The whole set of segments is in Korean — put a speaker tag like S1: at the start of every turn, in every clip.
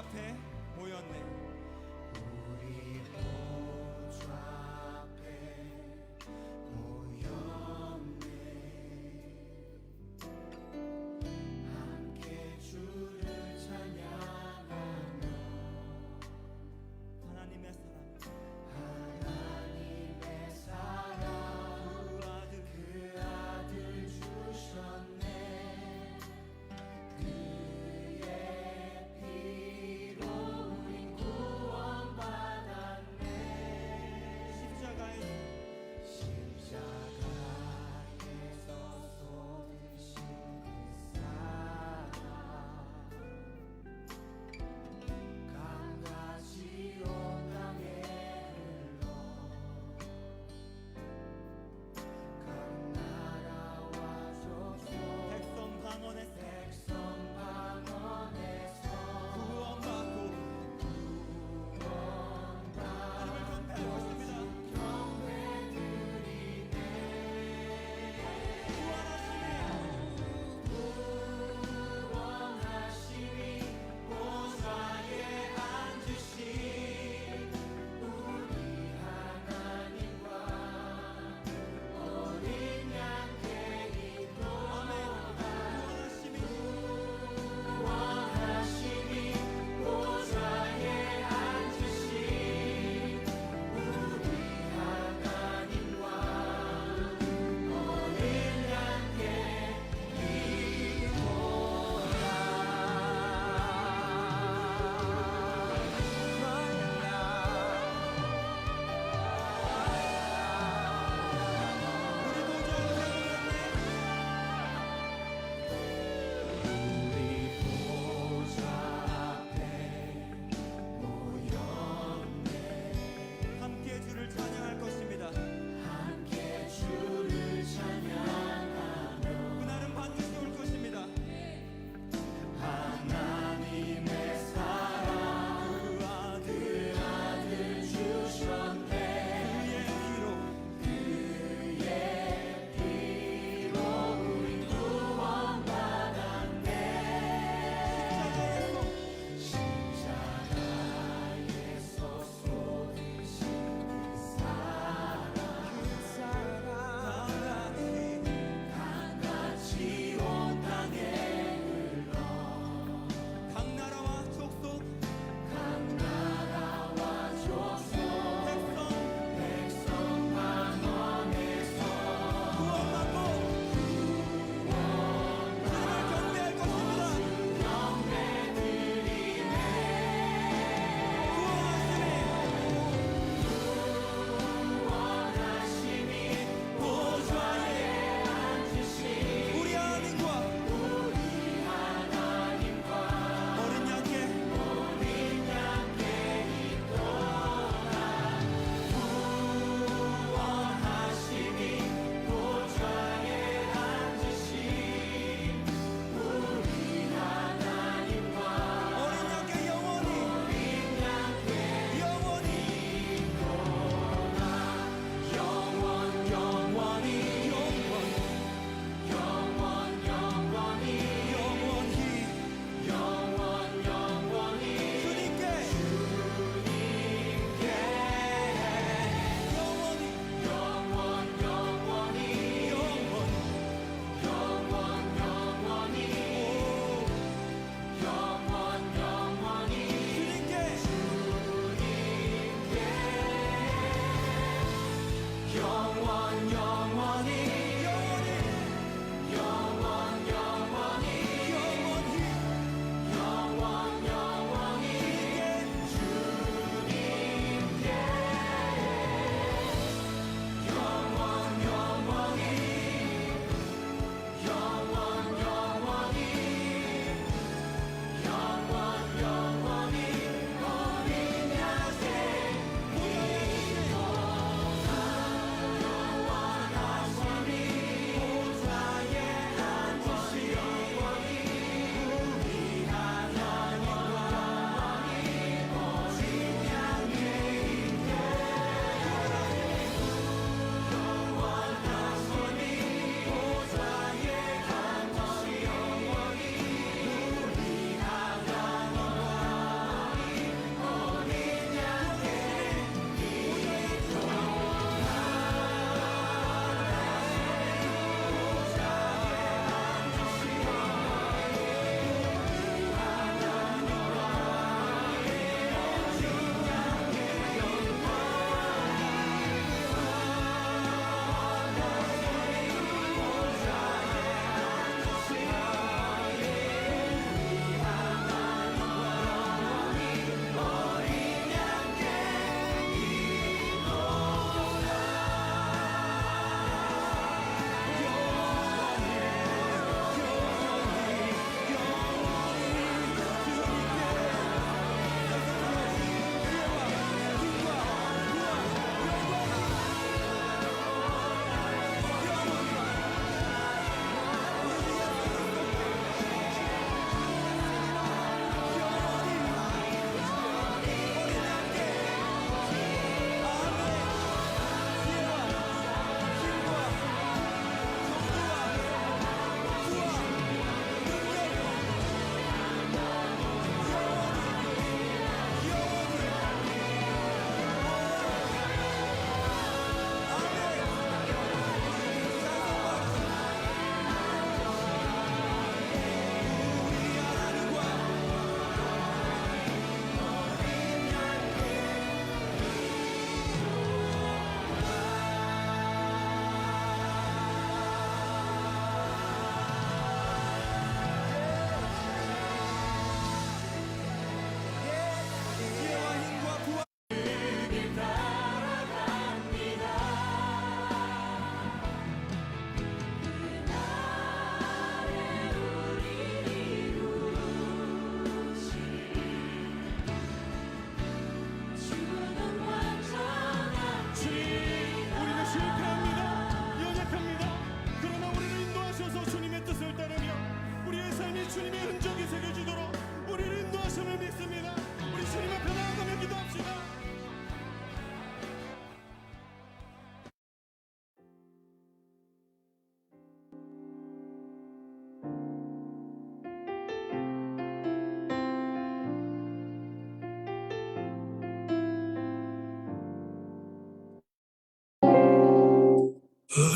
S1: 앞에 모였네.
S2: 우리 보좌 앞에 모였네. 함께 주를 찬양하며
S1: 하나님의 사랑,
S2: 하나님의 사랑 그 아들 주셨네. 그의 피로 우린 구원받았네.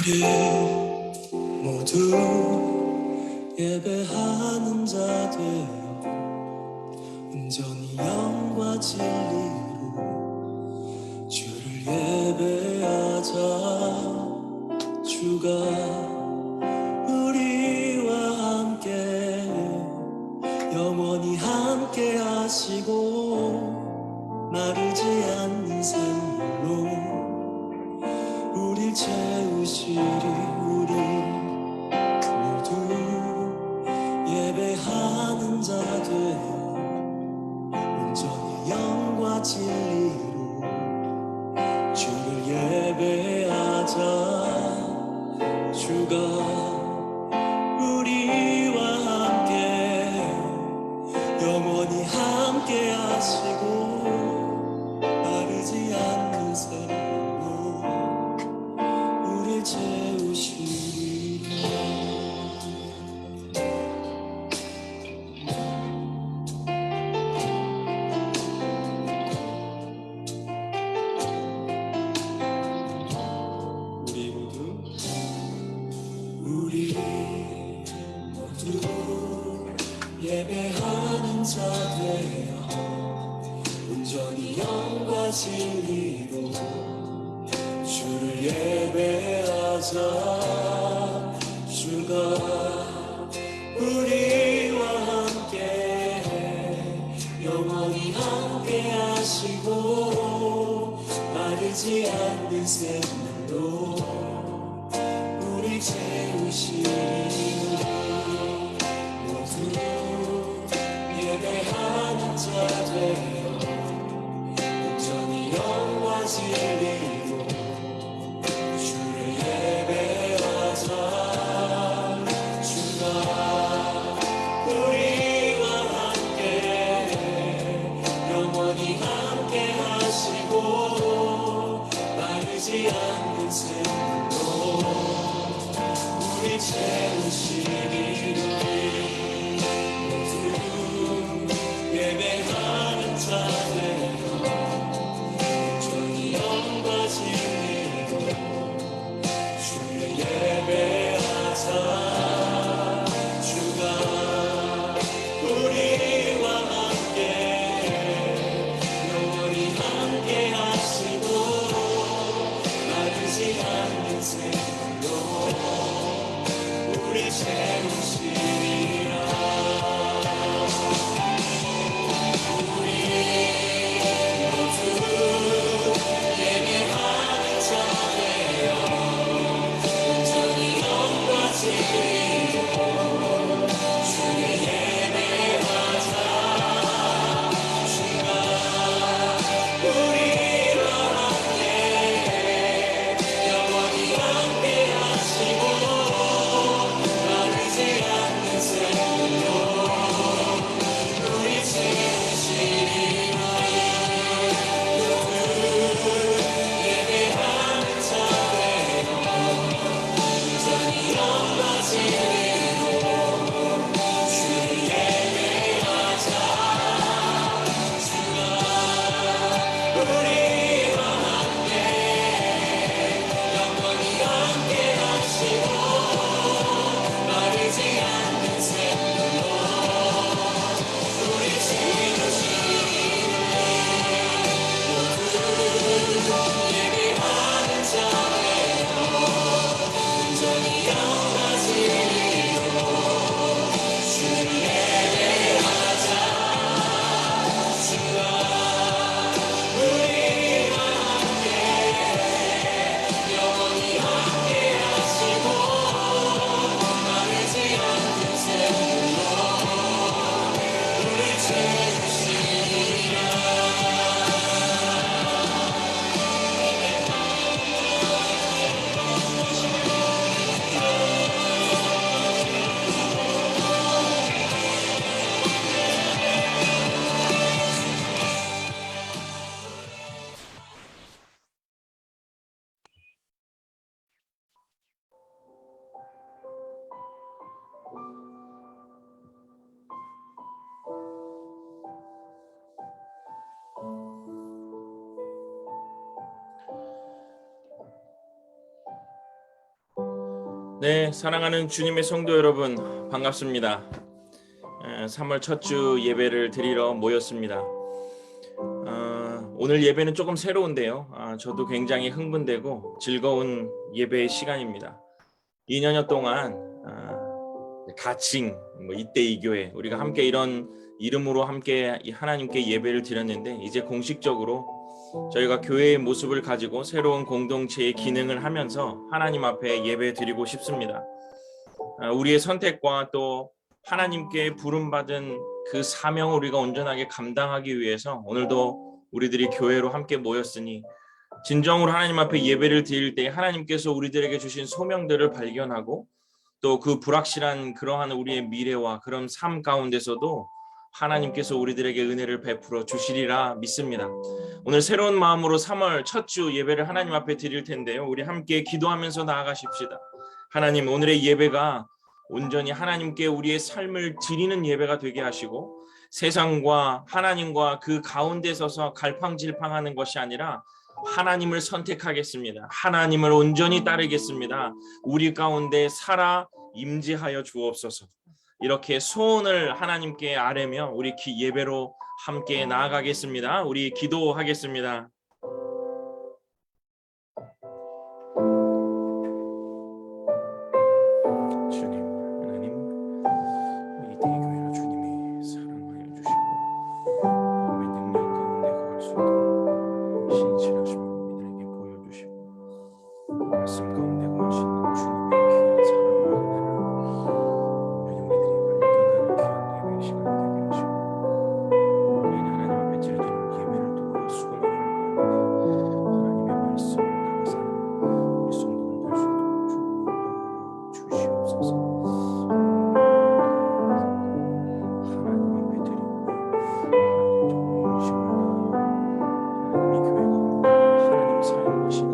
S2: 우리 모두 예배하는 자 되어 온전히 영과 진리로 주를 예배하자. 주가 우리와 함께 영원히 함께 하시고 마르지 않는 샘물로 우릴 채우시리. 우리 모두 예배하는 자 되어 온전히 영과 진리로 주를 예배하자. 주가 우리와 함께 영원히 함께 하시고 마르지 않는 샘물로 우릴 채우시리. 우리 모두 예배하는 자 되어 온전히 영과 진리로 주를 예배하자. 주가 우리와 함께 영원히 함께 하시고 마르지 않는 샘물로 우리 채우시리. 모두 예배하는 자 되어 온전히 영과 진리로 주를 예배하자. 주가 우리와 함께 영원히 함께 하시고 마르지 않는 샘물로 우리 채우시리. 모두 예배하는 자 되어 온전히 영과 진리로
S1: 네, 사랑하는 주님의 성도 여러분, 반갑습니다. 3월 첫 주 예배를 드리러 모였습니다. 오늘 예배는 조금 새로운데요. 저도 굉장히 흥분되고 즐거운 예배의 시간입니다. 2년여 동안 가칭, 이때 이 교회, 우리가 함께 이런 이름으로 함께 하나님께 예배를 드렸는데, 이제 공식적으로 저희가 교회의 모습을 가지고 새로운 공동체의 기능을 하면서 하나님 앞에 예배 드리고 싶습니다. 우리의 선택과 또 하나님께 부름받은 그 사명을 우리가 온전하게 감당하기 위해서 오늘도 우리들이 교회로 함께 모였으니, 진정으로 하나님 앞에 예배를 드릴 때 하나님께서 우리들에게 주신 소명들을 발견하고, 또 그 불확실한 그러한 우리의 미래와 그런 삶 가운데서도 하나님께서 우리들에게 은혜를 베풀어 주시리라 믿습니다. 오늘 새로운 마음으로 3월 첫 주 예배를 하나님 앞에 드릴 텐데요, 우리 함께 기도하면서 나아가십시다. 하나님, 오늘의 예배가 온전히 하나님께 우리의 삶을 드리는 예배가 되게 하시고, 세상과 하나님과 그 가운데 서서 갈팡질팡하는 것이 아니라 하나님을 선택하겠습니다. 하나님을 온전히 따르겠습니다. 우리 가운데 살아 임재하여 주옵소서. 이렇게 소원을 하나님께 아뢰며 우리 예배로 함께 나아가겠습니다. 우리 기도하겠습니다. 주님, 하나님, 이 대교회를 주님이 사랑하여 주시고 마음의 능력 가운데 거할 수 있도록 신실하심을 우리들에게 보여주시고, 말씀 가운데 거할 수 있는 주님의 귀한 사랑과 은혜를 우리들이 발견하는 귀한 예배의 시간이 되게 하시고, 우리는 하나님 앞에 드리는 예배를 통하여 수고하는 가운데 하나님의 말씀을 나가사 우리 성도들 될 수 있도록 축복하여 주시옵소서. 하나님 앞에 드리고 하나님 정말 하나님의 교회가 하나님 사용하시는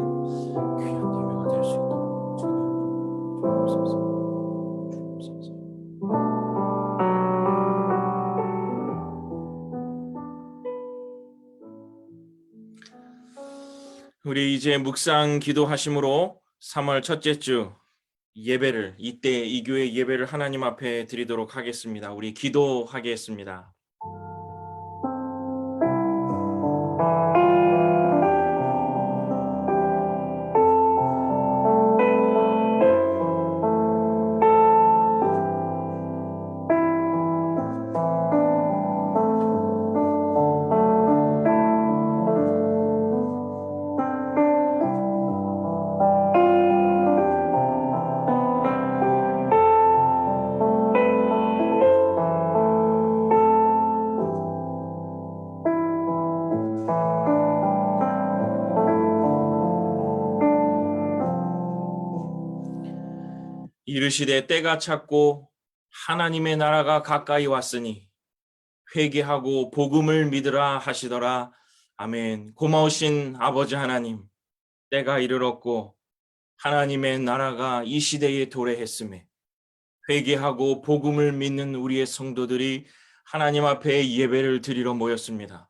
S1: 귀한 예배가 될 수 있도록 주옵소서. 우리 이제 묵상 기도하심으로 3월 첫째 주 예배를, 이때 이 교회 예배를 하나님 앞에 드리도록 하겠습니다. 우리 기도하겠습니다. 이르시되 때가 찼고 하나님의 나라가 가까이 왔으니 회개하고 복음을 믿으라 하시더라. 아멘. 고마우신 아버지 하나님, 때가 이르렀고 하나님의 나라가 이 시대에 도래했음에 회개하고 복음을 믿는 우리의 성도들이 하나님 앞에 예배를 드리러 모였습니다.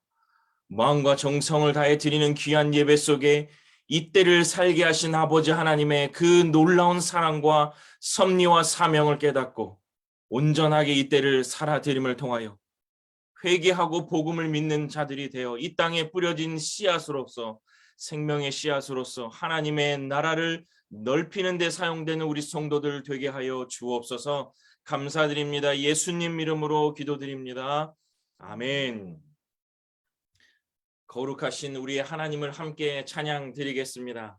S1: 마음과 정성을 다해 드리는 귀한 예배 속에 이때를 살게 하신 아버지 하나님의 그 놀라운 사랑과 섭리와 사명을 깨닫고 온전하게 이때를 살아드림을 통하여 회개하고 복음을 믿는 자들이 되어 이 땅에 뿌려진 씨앗으로서, 생명의 씨앗으로서 하나님의 나라를 넓히는 데 사용되는 우리 성도들 되게 하여 주옵소서. 감사드립니다. 예수님 이름으로 기도드립니다. 아멘. 거룩하신 우리의 하나님을 함께 찬양 드리겠습니다.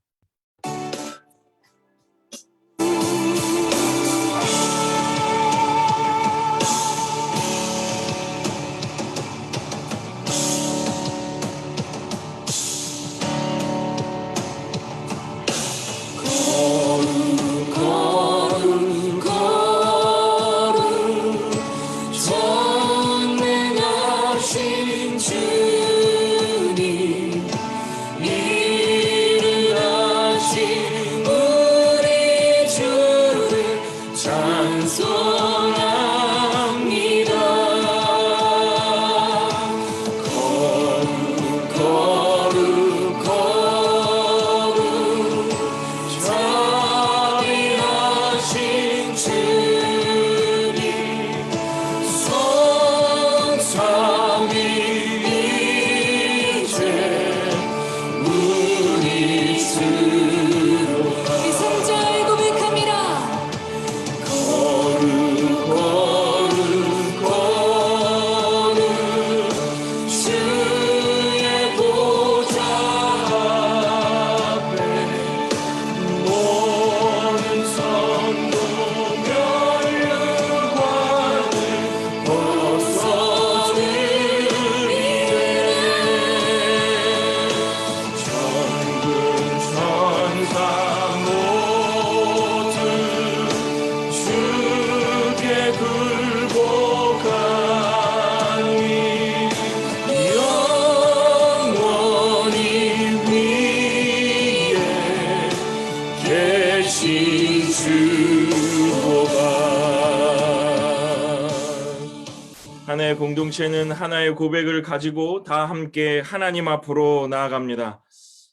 S1: 하나의 공동체는 하나의 고백을 가지고 다 함께 하나님 앞으로 나아갑니다.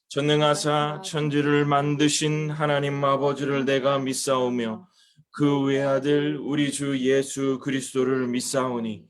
S1: 전능하사 천지를 만드신 하나님 아버지를 내가 믿사오며 그 외아들 우리 주 예수 그리스도를 믿사오니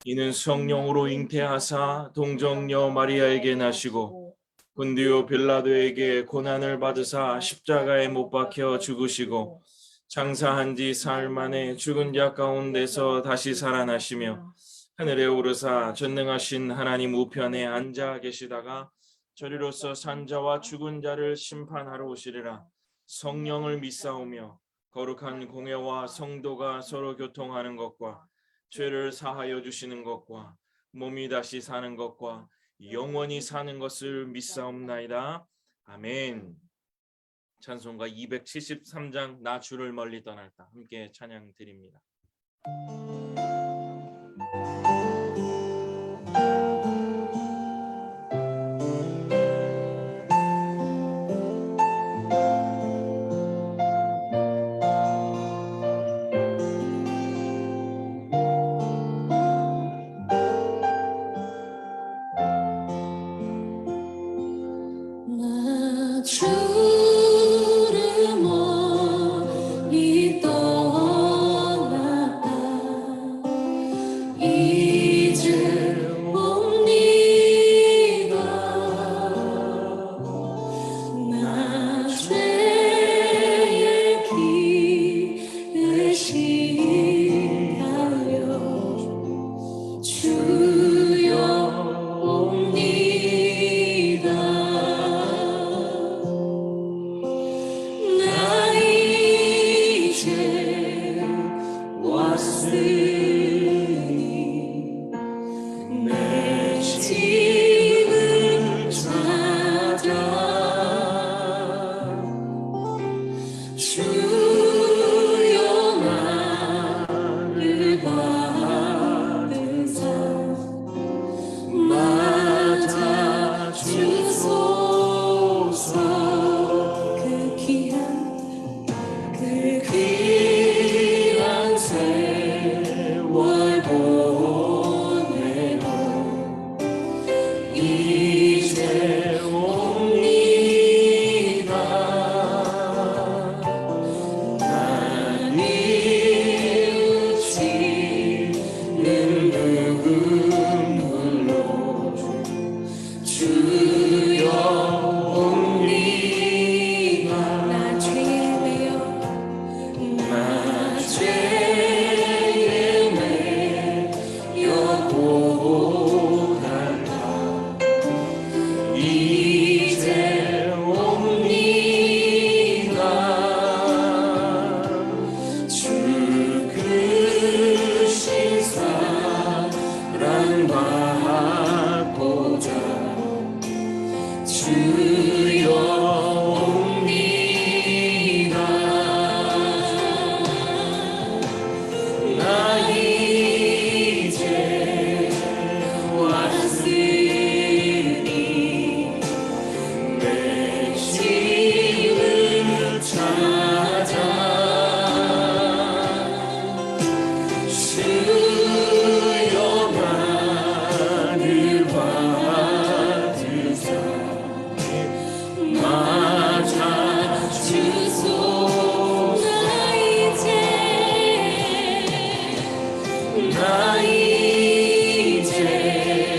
S1: 이는 성령으로 잉태하사 동정녀 마리아에게 나시고 본디오 빌라도에게 고난을 받으사 십자가에 못 박혀 죽으시고 장사한 지 사흘 만에 죽은 자 가운데서 다시 살아나시며 하늘에 오르사 전능하신 하나님 우편에 앉아 계시다가 저리로서 산자와 죽은 자를 심판하러 오시리라. 성령을 믿사오며 거룩한 공회와 성도가 서로 교통하는 것과 죄를 사하여 주시는 것과 몸이 다시 사는 것과 영원히 사는 것을 믿사옵나이다. 아멘. 찬송가 273장 나 주를 멀리 떠날다 함께 찬양 드립니다.
S3: 나 주를 멀리 떠났다 이제 옵니다. 나 죄의 길에 시달려 주여 옵니다. 나 이제 왔으니 내 집을 찾아 주여 나를 받으사 맞아 주소서. 그 귀한 세월 보내고 이제 옵니다. 난 뉘우치는 눈물로 주여 옵니다. 나 죄에 매여 고단다 이제 옵니다. 주 크신 사랑 받고자 주여 옵니다. 나 이제 왔으니 내 집을 찾아 주여 나를 받으사 맞아 주소. 나 이제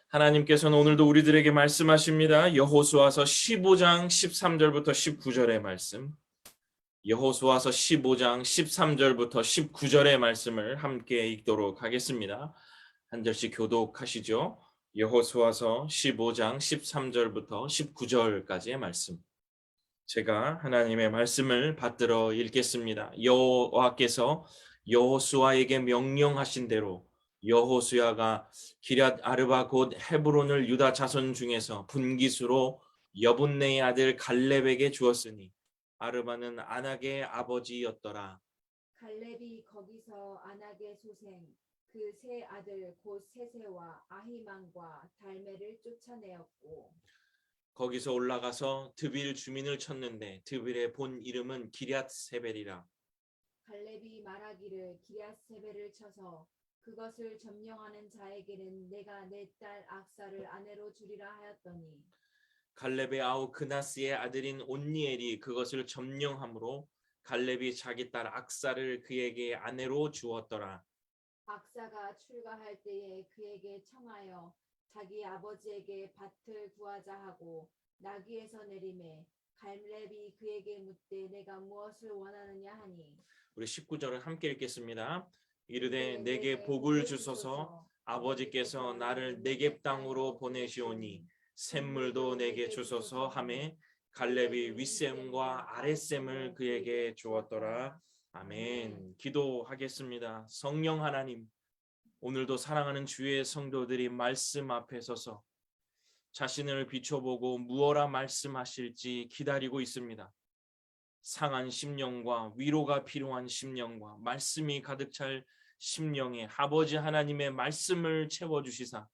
S1: 하나님께서는 오늘도 우리들에게 말씀하십니다. 여호수아서 15장 13절부터 19절의 말씀. 여호수아서 15장 13절부터 19절의 말씀을 함께 읽도록 하겠습니다. 한 절씩 교독하시죠. 여호수아서 15장 13절부터 19절까지의 말씀. 제가 하나님의 말씀을 받들어 읽겠습니다. 여호와께서 여호수아에게 명령하신 대로 여호수아가 기럇 아르바 곧 헤브론을 유다 자손 중에서 분깃으로 여분네의 아들 갈렙에게 주었으니 아르바는 아낙의 아버지였더라.
S4: 갈렙이 거기서 아낙의 소생 그 세 아들 곧 세세와 아히만과 달메를 쫓아내었고
S1: 거기서 올라가서 드빌 주민을 쳤는데 드빌의 본 이름은 기럇세벨이라.
S4: 갈렙이 말하기를 기럇세벨을 쳐서 그것을 점령하는 자에게는 내가 내 딸 악사를 아내로 주리라 하였더니
S1: 갈렙의 아우 그나스의 아들인 온니엘이 그것을 점령함으로 갈렙이 자기 딸 악사를 그에게 아내로 주었더라.
S4: 악사가 출가할 때에 그에게 청하여 자기 아버지에게 밭을 구하자 하고 나귀에서 내리매 갈렙이 그에게 묻되 내가 무엇을 원하느냐 하니
S1: 우리 19절을 함께 읽겠습니다. 이르되 내게 복을 주소서 아버지께서 나를 네겝 땅으로 보내시오니 샘물도 내게 주소서 하매 갈렙이 윗샘과 아랫샘을 그에게 주었더라. 아멘. 기도하겠습니다. 성령 하나님, 오늘도 사랑하는 주의 성도들이 말씀 앞에 서서 자신을 비춰보고 무엇라 말씀하실지 기다리고 있습니다. 상한 심령과 위로가 필요한 심령과 말씀이 가득 찰 심령에 아버지 하나님의 말씀을 채워주시사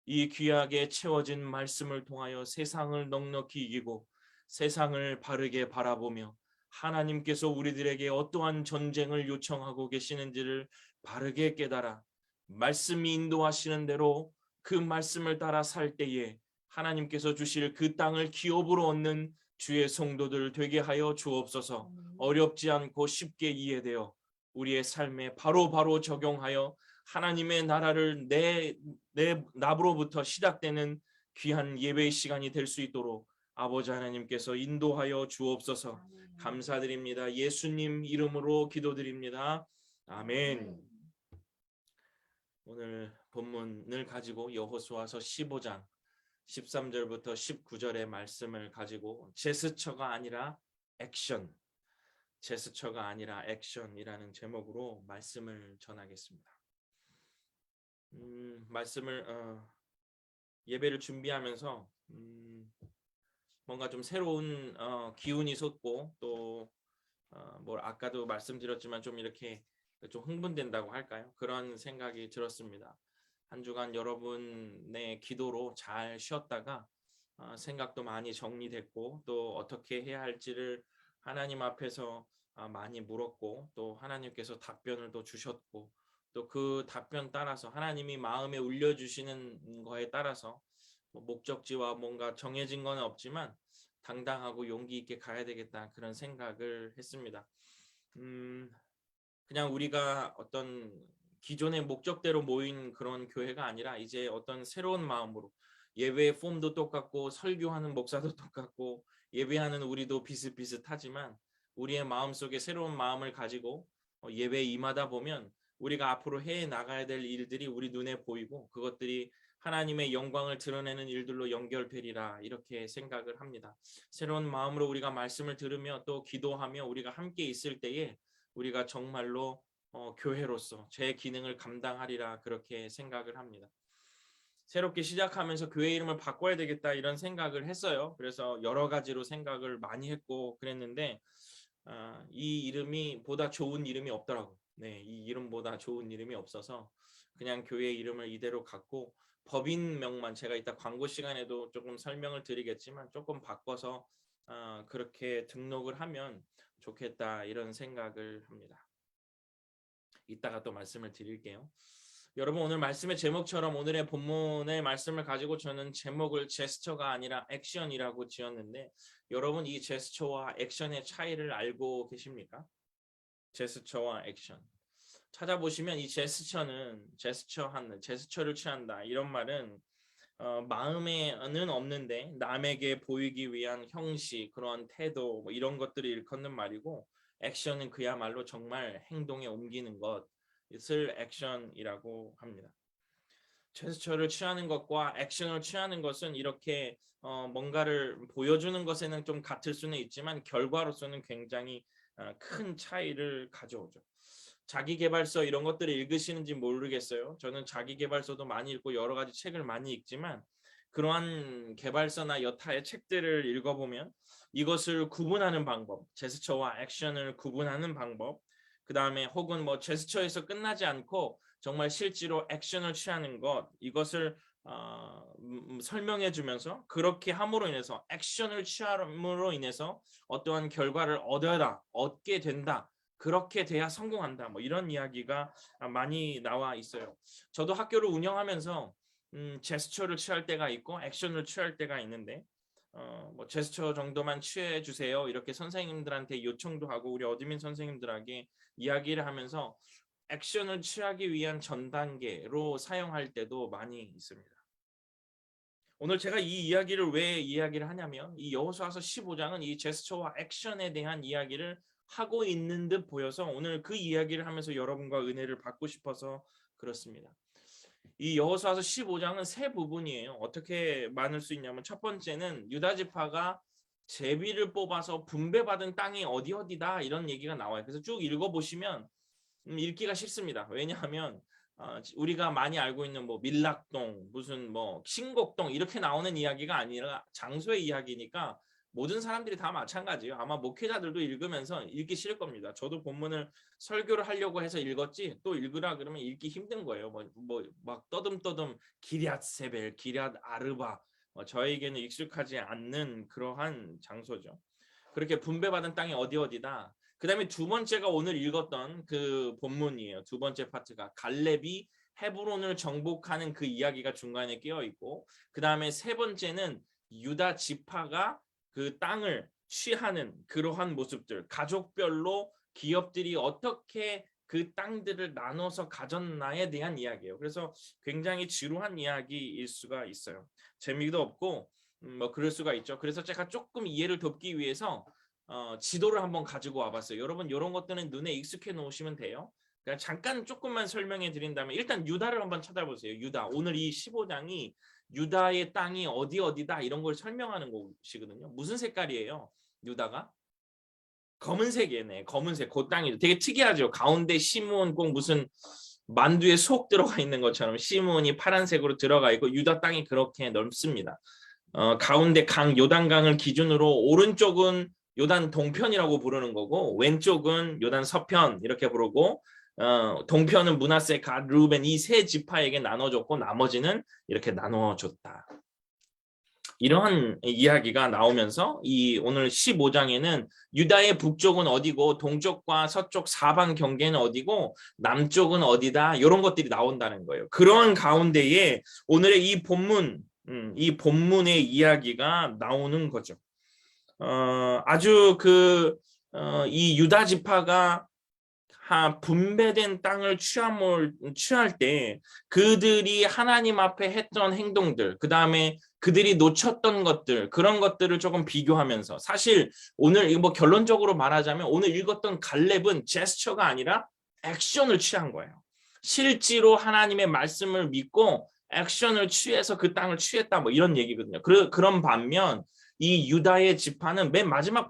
S1: 이 귀하게 채워진 말씀을 통하여 세상을 넉넉히 이기고 세상을 바르게 바라보며 하나님께서 우리들에게 어떠한 전쟁을 요청하고 계시는지를 바르게 깨달아 말씀이 인도하시는 대로 그 말씀을 따라 살 때에 하나님께서 주실 그 땅을 기업으로 얻는 주의 성도들 되게 하여 주옵소서. 어렵지 않고 쉽게 이해되어 우리의 삶에 바로 적용하여 하나님의 나라를 내 나로부터 시작되는 귀한 예배의 시간이 될 수 있도록 아버지 하나님께서 인도하여 주옵소서. 감사드립니다. 예수님 이름으로 기도드립니다. 아멘. 오늘 본문을 가지고 여호수아서 15장 13절부터 19절의 말씀을 가지고 제스처가 아니라 액션, 제스처가 아니라 액션이라는 제목으로 말씀을 전하겠습니다. 말씀을 예배를 준비하면서 뭔가 좀 새로운 기운이 솟고 또 뭐 아까도 말씀드렸지만 좀 이렇게 좀 흥분된다고 할까요? 그런 생각이 들었습니다. 한 주간 여러분의 기도로 잘 쉬었다가 생각도 많이 정리됐고 또 어떻게 해야 할지를 하나님 앞에서 많이 물었고 또 하나님께서 답변을 또 주셨고 또 그 답변 따라서 하나님이 마음에 울려주시는 거에 따라서 뭐 목적지와 뭔가 정해진 건 없지만 당당하고 용기 있게 가야 되겠다 그런 생각을 했습니다. 그냥 우리가 어떤 기존의 목적대로 모인 그런 교회가 아니라 이제 어떤 새로운 마음으로 예배의 폼도 똑같고 설교하는 목사도 똑같고 예배하는 우리도 비슷비슷하지만 우리의 마음속에 새로운 마음을 가지고 예배에 임하다 보면 우리가 앞으로 해 나가야 될 일들이 우리 눈에 보이고 그것들이 하나님의 영광을 드러내는 일들로 연결되리라 이렇게 생각을 합니다. 새로운 마음으로 우리가 말씀을 들으며 또 기도하며 우리가 함께 있을 때에 우리가 정말로 교회로서 제 기능을 감당하리라 그렇게 생각을 합니다. 새롭게 시작하면서 교회 이름을 바꿔야 되겠다 이런 생각을 했어요. 그래서 여러 가지로 생각을 많이 했고 그랬는데 이 이름이 보다 좋은 이름이 없더라고요. 네, 이 이름보다 좋은 이름이 없어서 그냥 교회 이름을 이대로 갖고 법인명만 제가 이따 광고 시간에도 조금 설명을 드리겠지만 조금 바꿔서 그렇게 등록을 하면 좋겠다 이런 생각을 합니다. 이따가 또 말씀을 드릴게요. 여러분 오늘 말씀의 제목처럼 오늘의 본문의 말씀을 가지고 저는 제목을 제스처가 아니라 액션이라고 지었는데 여러분 이 제스처와 액션의 차이를 알고 계십니까? 제스처와 액션. 찾아보시면 이 제스처는 제스처를 취한다 이런 말은 마음에는 없는데 남에게 보이기 위한 형식, 그런 태도 뭐 이런 것들을 일컫는 말이고, 액션은 그야말로 정말 행동에 옮기는 것을 액션이라고 합니다. 제스처를 취하는 것과 액션을 취하는 것은 이렇게 뭔가를 보여주는 것에는 좀 같을 수는 있지만 결과로서는 굉장히 큰 차이를 가져오죠. 자기계발서 이런 것들을 읽으시는지 모르겠어요. 저는 자기계발서도 많이 읽고 여러 가지 책을 많이 읽지만 그러한 계발서나 여타의 책들을 읽어보면 이것을 구분하는 방법, 제스처와 액션을 구분하는 방법, 그 다음에 혹은 뭐 제스처에서 끝나지 않고 정말 실제로 액션을 취하는 것, 이것을 설명해 주면서 그렇게 함으로 인해서 액션을 취함으로 인해서 어떠한 결과를 얻게 된다. 그렇게 돼야 성공한다. 뭐 이런 이야기가 많이 나와 있어요. 저도 학교를 운영하면서 제스처를 취할 때가 있고 액션을 취할 때가 있는데 뭐 제스처 정도만 취해 주세요. 이렇게 선생님들한테 요청도 하고 우리 어드민 선생님들에게 이야기를 하면서 액션을 취하기 위한 전 단계로 사용할 때도 많이 있습니다. 오늘 제가 이 이야기를 왜 이야기를 하냐면 이 여호수아서 15장은 이 제스처와 액션에 대한 이야기를 하고 있는 듯 보여서 오늘 그 이야기를 하면서 여러분과 은혜를 받고 싶어서 그렇습니다. 이 여호수아서 15장은 세 부분이에요. 어떻게 나눌 수 있냐면 첫 번째는 유다 지파가 제비를 뽑아서 분배받은 땅이 어디다 이런 얘기가 나와요. 그래서 쭉 읽어보시면 읽기가 싫습니다. 왜냐하면 우리가 많이 알고 있는 뭐 밀락동, 무슨 뭐 신곡동 이렇게 나오는 이야기가 아니라 장소의 이야기니까 모든 사람들이 다 마찬가지예요. 아마 목회자들도 읽으면서 읽기 싫을 겁니다. 저도 본문을 설교를 하려고 해서 읽었지 또 읽으라 그러면 읽기 힘든 거예요. 뭐 막 떠듬떠듬 기럇 세벨, 기럇 아르바, 저에게는 익숙하지 않는 그러한 장소죠. 그렇게 분배받은 땅이 어디다. 그 다음에 두 번째가 오늘 읽었던 그 본문이에요. 두 번째 파트가 갈렙이 헤브론을 정복하는 그 이야기가 중간에 끼어 있고, 그 다음에 세 번째는 유다 지파가 그 땅을 취하는 그러한 모습들, 가족별로 기업들이 어떻게 그 땅들을 나눠서 가졌나에 대한 이야기예요. 그래서 굉장히 지루한 이야기일 수가 있어요. 재미도 없고 뭐 그럴 수가 있죠. 그래서 제가 조금 이해를 돕기 위해서 지도를 한번 가지고 와봤어요. 여러분 이런 것들은 눈에 익숙해 놓으시면 돼요. 그러니까 잠깐 조금만 설명해 드린다면 일단 유다를 한번 찾아보세요. 유다. 오늘 이 15장이 유다의 땅이 어디다 이런 걸 설명하는 것이거든요. 무슨 색깔이에요? 유다가? 검은색이네. 검은색. 그 땅이 되게 특이하죠. 가운데 시므온 꼭 무슨 만두에 속 들어가 있는 것처럼 시므온이 파란색으로 들어가 있고 유다 땅이 그렇게 넓습니다. 가운데 요단강을 기준으로 오른쪽은 요단 동편이라고 부르는 거고 왼쪽은 요단 서편 이렇게 부르고 동편은 므낫세, 갓, 르우벤 이 세 지파에게 나눠줬고 나머지는 이렇게 나눠줬다. 이러한 이야기가 나오면서 이 오늘 15장에는 유다의 북쪽은 어디고 동쪽과 서쪽 사방 경계는 어디고 남쪽은 어디다 이런 것들이 나온다는 거예요. 그런 가운데에 오늘의 이 본문의 이야기가 나오는 거죠. 아주 이 유다 지파가 분배된 땅을 취할 때 그들이 하나님 앞에 했던 행동들, 그 다음에 그들이 놓쳤던 것들, 그런 것들을 조금 비교하면서 사실 오늘 뭐 결론적으로 말하자면 오늘 읽었던 갈렙은 제스처가 아니라 액션을 취한 거예요. 실제로 하나님의 말씀을 믿고 액션을 취해서 그 땅을 취했다 뭐 이런 얘기거든요. 그런 반면 이 유다의 지파는 맨 마지막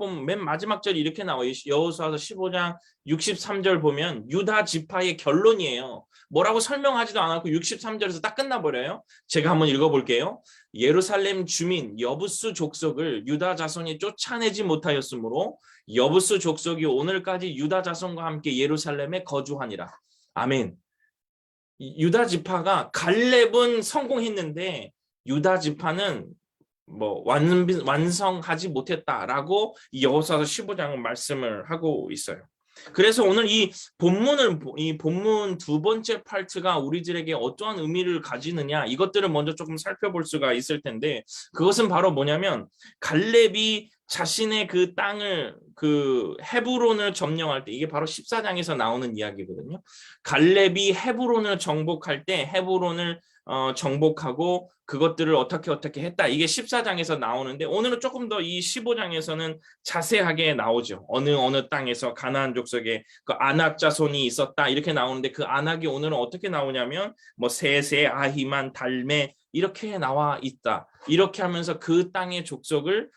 S1: 절이 이렇게 나와요. 여호수아서 15장 63절 보면 유다 지파의 결론이에요. 뭐라고 설명하지도 않았고 63절에서 딱 끝나버려요. 제가 한번 읽어볼게요. 예루살렘 주민 여부스 족속을 유다 자손이 쫓아내지 못하였으므로 여부스 족속이 오늘까지 유다 자손과 함께 예루살렘에 거주하니라. 아멘. 유다 지파가 갈렙은 성공했는데 유다 지파는 뭐 완성하지 못했다라고 여호수아서 15장은 말씀을 하고 있어요. 그래서 오늘 이 본문 두 번째 파트가 우리들에게 어떠한 의미를 가지느냐 이것들을 먼저 조금 살펴볼 수가 있을 텐데 그것은 바로 뭐냐면 갈렙이 자신의 그 땅을 헤브론을 점령할 때 이게 바로 14장에서 나오는 이야기거든요. 갈렙이 헤브론을 정복할 때 헤브론을 정복하고 그것들을 어떻게 했다. 이게 14장에서 나오는데 오늘은 조금 더 이 15장에서는 자세하게 나오죠. 어느 땅에서 가나안 족속에 그 아낙 자손이 있었다 이렇게 나오는데 그 아낙이 오늘은 어떻게 나오냐면 뭐 세세, 아히만, 달메 이렇게 나와 있다. 이렇게 하면서 그 땅의 족속을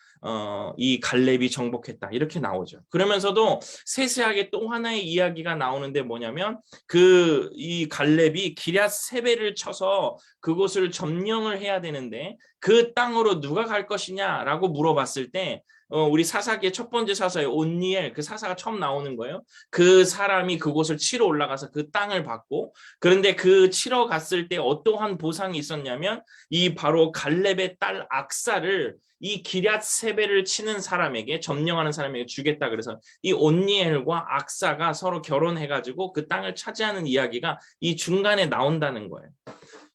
S1: 이 갈렙이 정복했다 이렇게 나오죠. 그러면서도 세세하게 또 하나의 이야기가 나오는데 뭐냐면 이 갈렙이 기럇 세베를 쳐서 그곳을 점령을 해야 되는데 그 땅으로 누가 갈 것이냐라고 물어봤을 때 우리 사사기의 첫 번째 사사의 온니엘 그 사사가 처음 나오는 거예요. 그 사람이 그곳을 치러 올라가서 그 땅을 받고 그런데 그 치러 갔을 때 어떠한 보상이 있었냐면 이 바로 갈렙의 딸 악사를 이 기럇 세베를 치는 사람에게 점령하는 사람에게 주겠다. 그래서 이 온니엘과 악사가 서로 결혼해가지고 그 땅을 차지하는 이야기가 이 중간에 나온다는 거예요.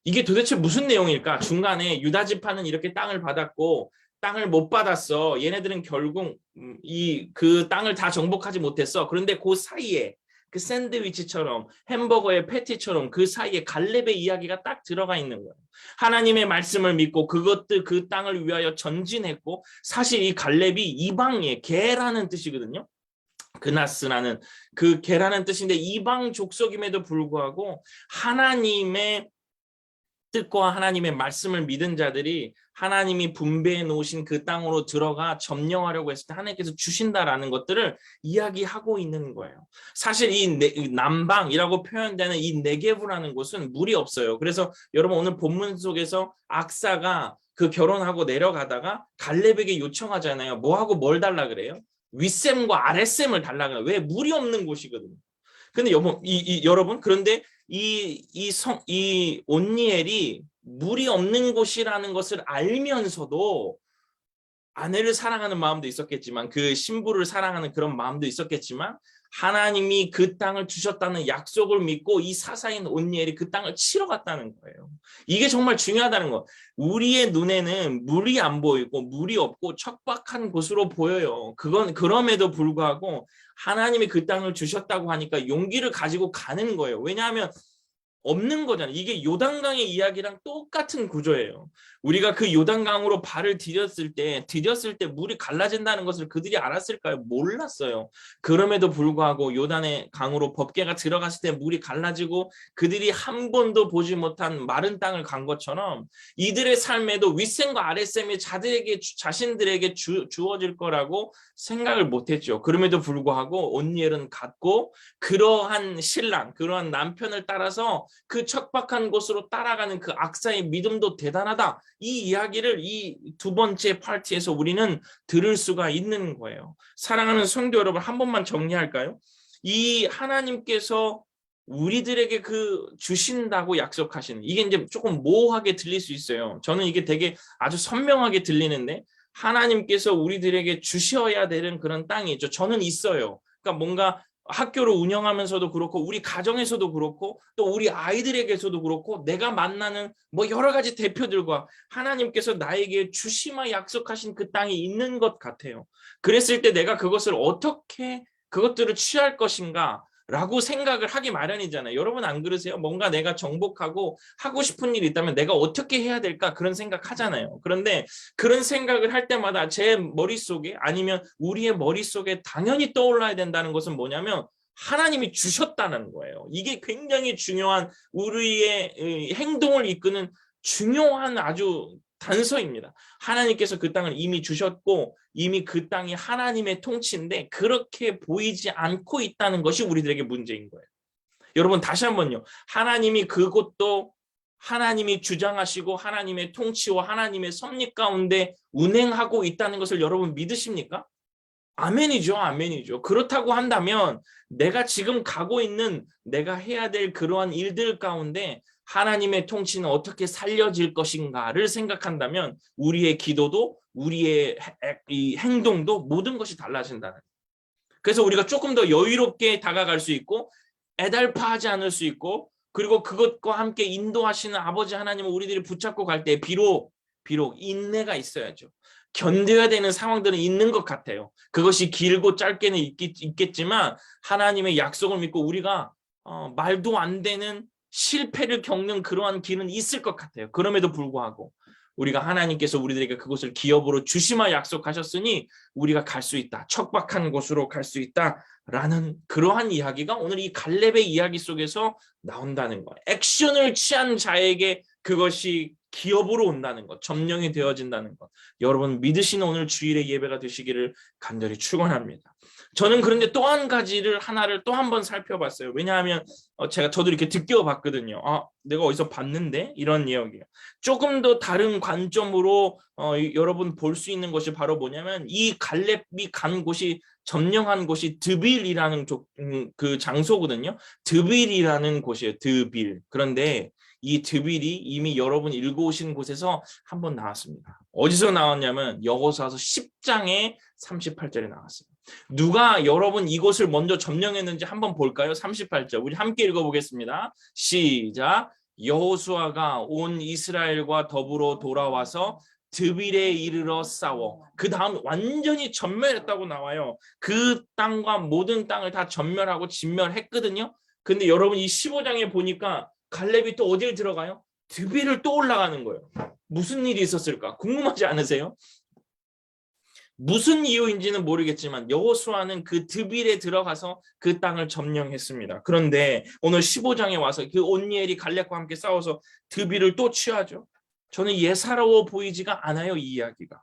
S1: 이게 도대체 무슨 내용일까? 중간에 유다 지파는 이렇게 땅을 받았고 땅을 못 받았어. 얘네들은 결국 그 땅을 다 정복하지 못했어. 그런데 그 사이에 그 샌드위치처럼 햄버거의 패티처럼 그 사이에 갈렙의 이야기가 딱 들어가 있는 거예요. 하나님의 말씀을 믿고 그 땅을 위하여 전진했고 사실 이 갈렙이 이방의 개라는 뜻이거든요. 그나스라는 그 개라는 뜻인데 이방 족속임에도 불구하고 하나님의 뜻과 하나님의 말씀을 믿은 자들이 하나님이 분배해 놓으신 그 땅으로 들어가 점령하려고 했을 때 하나님께서 주신다라는 것들을 이야기하고 있는 거예요. 사실 이 남방이라고 표현되는 이 네게브라는 곳은 물이 없어요. 그래서 여러분 오늘 본문 속에서 악사가 그 결혼하고 내려가다가 갈렙에게 요청하잖아요. 뭐하고 뭘 달라 그래요? 윗셈과 아랫셈을 달라 그래요. 왜? 물이 없는 곳이거든요. 근데 여러분 그런데 이 온니엘이 물이 없는 곳이라는 것을 알면서도 아내를 사랑하는 마음도 있었겠지만 그 신부를 사랑하는 그런 마음도 있었겠지만 하나님이 그 땅을 주셨다는 약속을 믿고 이 사사인 온니엘이 그 땅을 치러 갔다는 거예요. 이게 정말 중요하다는 거. 우리의 눈에는 물이 안 보이고 물이 없고 척박한 곳으로 보여요. 그럼에도 불구하고 하나님이 그 땅을 주셨다고 하니까 용기를 가지고 가는 거예요. 왜냐하면 없는 거잖아요. 이게 요단강의 이야기랑 똑같은 구조예요. 우리가 그 요단강으로 발을 디뎠을 때 물이 갈라진다는 것을 그들이 알았을까요? 몰랐어요. 그럼에도 불구하고 요단의 강으로 법궤가 들어갔을 때 물이 갈라지고 그들이 한 번도 보지 못한 마른 땅을 간 것처럼 이들의 삶에도 윗셈과 아랫셈이 자신들에게 주어질 거라고 생각을 못했죠. 그럼에도 불구하고 온니엘은 갔고 그러한 신랑, 그러한 남편을 따라서 그 척박한 곳으로 따라가는 그 악사의 믿음도 대단하다. 이 이야기를 이 두 번째 파트에서 우리는 들을 수가 있는 거예요. 사랑하는 성도 여러분, 한 번만 정리할까요? 이 하나님께서 우리들에게 그 주신다고 약속하시는 이게 이제 조금 모호하게 들릴 수 있어요. 저는 이게 되게 아주 선명하게 들리는데 하나님께서 우리들에게 주셔야 되는 그런 땅이 있죠. 저는 있어요. 그러니까 뭔가 학교를 운영하면서도 그렇고 우리 가정에서도 그렇고 또 우리 아이들에게서도 그렇고 내가 만나는 뭐 여러 가지 대표들과 하나님께서 나에게 주시마 약속하신 그 땅이 있는 것 같아요. 그랬을 때 내가 그것을 어떻게 그것들을 취할 것인가 라고 생각을 하기 마련이잖아요. 여러분 안 그러세요? 뭔가 내가 정복하고 하고 싶은 일이 있다면 내가 어떻게 해야 될까 그런 생각 하잖아요. 그런데 그런 생각을 할 때마다 제 머릿속에 아니면 우리의 머릿속에 당연히 떠올라야 된다는 것은 뭐냐면 하나님이 주셨다는 거예요. 이게 굉장히 중요한 우리의 행동을 이끄는 중요한 아주 단서입니다. 하나님께서 그 땅을 이미 주셨고 이미 그 땅이 하나님의 통치인데 그렇게 보이지 않고 있다는 것이 우리들에게 문제인 거예요. 여러분 다시 한번요. 하나님이 그곳도 하나님이 주장하시고 하나님의 통치와 하나님의 섭리 가운데 운행하고 있다는 것을 여러분 믿으십니까? 아멘이죠. 아멘이죠. 그렇다고 한다면 내가 지금 가고 있는 내가 해야 될 그러한 일들 가운데 하나님의 통치는 어떻게 살려질 것인가를 생각한다면 우리의 기도도 우리의 이 행동도 모든 것이 달라진다는 거예요. 그래서 우리가 조금 더 여유롭게 다가갈 수 있고 애달파하지 않을 수 있고 그리고 그것과 함께 인도하시는 아버지 하나님을 우리들이 붙잡고 갈 때 비록 인내가 있어야죠. 견뎌야 되는 상황들은 있는 것 같아요. 그것이 길고 짧게는 있겠지만 하나님의 약속을 믿고 우리가 말도 안 되는 실패를 겪는 그러한 길은 있을 것 같아요. 그럼에도 불구하고 우리가 하나님께서 우리들에게 그곳을 기업으로 주시마 약속하셨으니 우리가 갈 수 있다. 척박한 곳으로 갈 수 있다라는 그러한 이야기가 오늘 이 갈렙의 이야기 속에서 나온다는 거예요. 액션을 취한 자에게 그것이 기업으로 온다는 것, 점령이 되어진다는 것. 여러분 믿으시는 오늘 주일의 예배가 되시기를 간절히 축원합니다. 저는 그런데 또 한 가지를 하나를 또 한 번 살펴봤어요. 왜냐하면 저도 이렇게 느껴봤거든요. 내가 어디서 봤는데 이런 이야기예요. 조금 더 다른 관점으로 여러분 볼 수 있는 것이 바로 뭐냐면 이 갈렙이 간 곳이 점령한 곳이 드빌이라는 그 장소거든요. 드빌이라는 곳이에요. 드빌. 그런데 이 드빌이 이미 여러분 읽어오신 곳에서 한번 나왔습니다. 어디서 나왔냐면 여호수아서 10장에 38절에 나왔어요. 누가 여러분 이곳을 먼저 점령했는지 한번 볼까요? 38절 우리 함께 읽어보겠습니다. 시작. 여호수아가 온 이스라엘과 더불어 돌아와서 드빌에 이르러 싸워 그 다음 완전히 전멸했다고 나와요. 그 땅과 모든 땅을 다 전멸하고 진멸했거든요. 근데 여러분 이 15장에 보니까 갈렙이 또 어디를 들어가요? 드빌을 또 올라가는 거예요. 무슨 일이 있었을까? 궁금하지 않으세요? 무슨 이유인지는 모르겠지만 여호수아는 그 드빌에 들어가서 그 땅을 점령했습니다. 그런데 오늘 15장에 와서 그 온니엘이 갈렙과 함께 싸워서 드빌을 또 취하죠. 저는 예사로워 보이지가 않아요. 이 이야기가.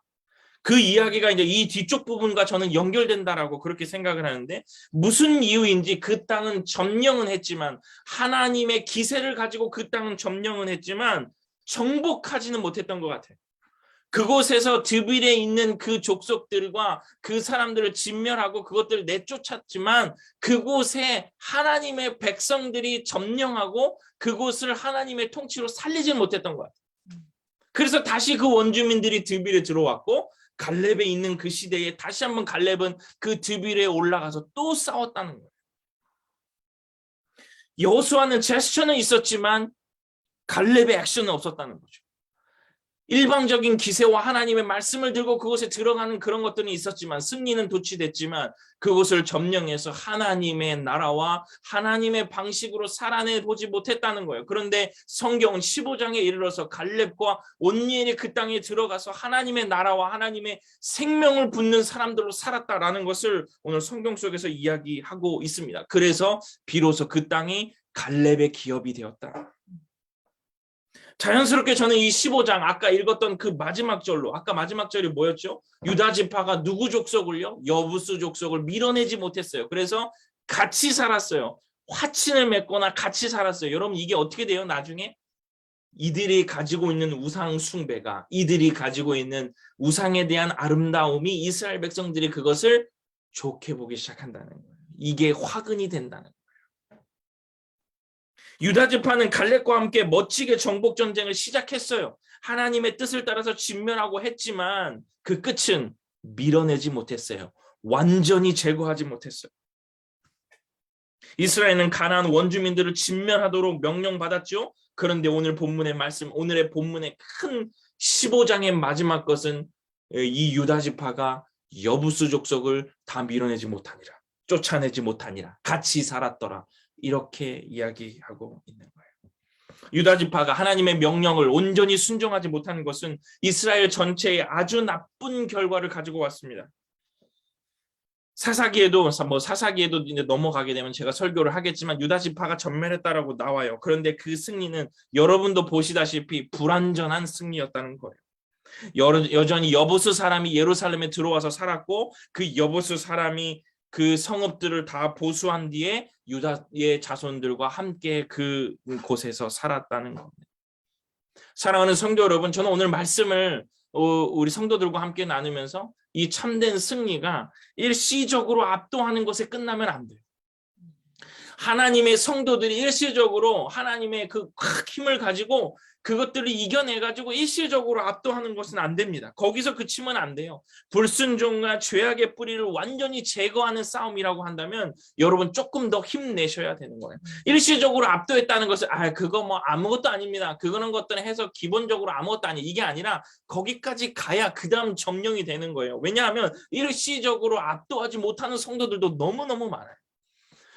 S1: 그 이야기가 이제 이 뒤쪽 부분과 저는 연결된다라고 그렇게 생각을 하는데 무슨 이유인지 그 땅은 점령은 했지만 하나님의 기세를 가지고 그 땅은 점령은 했지만 정복하지는 못했던 것 같아요. 그곳에서 드빌에 있는 그 족속들과 그 사람들을 진멸하고 그것들을 내쫓았지만 그곳에 하나님의 백성들이 점령하고 그곳을 하나님의 통치로 살리지 못했던 것 같아요. 그래서 다시 그 원주민들이 드빌에 들어왔고 갈렙에 있는 그 시대에 다시 한번 갈렙은 그 드빌에 올라가서 또 싸웠다는 거예요. 여호수아는 제스처는 있었지만 갈렙의 액션은 없었다는 거죠. 일방적인 기세와 하나님의 말씀을 들고 그곳에 들어가는 그런 것들은 있었지만 승리는 도취됐지만 그곳을 점령해서 하나님의 나라와 하나님의 방식으로 살아내보지 못했다는 거예요. 그런데 성경은 15장에 이르러서 갈렙과 온니엘이 그 땅에 들어가서 하나님의 나라와 하나님의 생명을 붙는 사람들로 살았다라는 것을 오늘 성경 속에서 이야기하고 있습니다. 그래서 비로소 그 땅이 갈렙의 기업이 되었다. 자연스럽게 저는 이 15장 아까 읽었던 그 마지막 절로 아까 마지막 절이 뭐였죠? 유다 지파가 누구 족속을요? 여부수 족속을 밀어내지 못했어요. 그래서 같이 살았어요. 화친을 맺거나 같이 살았어요. 여러분 이게 어떻게 돼요? 나중에 이들이 가지고 있는 우상 숭배가 이들이 가지고 있는 우상에 대한 아름다움이 이스라엘 백성들이 그것을 좋게 보기 시작한다는 거예요. 이게 화근이 된다는 거예요. 유다 지파는 갈렙과 함께 멋지게 정복 전쟁을 시작했어요. 하나님의 뜻을 따라서 진멸하고 했지만 그 끝은 밀어내지 못했어요. 완전히 제거하지 못했어요. 이스라엘은 가나안 원주민들을 진멸하도록 명령받았죠. 그런데 오늘 본문의 말씀, 오늘의 본문의 큰 15장의 마지막 것은 이 유다 지파가 여부수 족속을 다 밀어내지 못하니라. 쫓아내지 못하니라. 같이 살았더라. 이렇게 이야기하고 있는 거예요. 유다 지파가 하나님의 명령을 온전히 순종하지 못하는 것은 이스라엘 전체에 아주 나쁜 결과를 가지고 왔습니다. 사사기에도 이제 넘어가게 되면 제가 설교를 하겠지만 유다 지파가 전멸했다라고 나와요. 그런데 그 승리는 여러분도 보시다시피 불완전한 승리였다는 거예요. 여전히 여부수 사람이 예루살렘에 들어와서 살았고 그 여부수 사람이 그 성읍들을 다 보수한 뒤에 유다의 자손들과 함께 그 곳에서 살았다는 겁니다. 사랑하는 성도 여러분, 저는 오늘 말씀을 우리 성도들과 함께 나누면서 이 참된 승리가 일시적으로 압도하는 것에 끝나면 안 돼요. 하나님의 성도들이 일시적으로 하나님의 그 힘을 가지고 그것들을 이겨내가지고 일시적으로 압도하는 것은 안 됩니다. 거기서 그치면 안 돼요. 불순종과 죄악의 뿌리를 완전히 제거하는 싸움이라고 한다면 여러분 조금 더 힘내셔야 되는 거예요. 일시적으로 압도했다는 것은 그거 뭐 아무것도 아닙니다. 그거는 것들은 해서 기본적으로 아무것도 아니 이게 아니라 거기까지 가야 그 다음 점령이 되는 거예요. 왜냐하면 일시적으로 압도하지 못하는 성도들도 너무너무 많아요.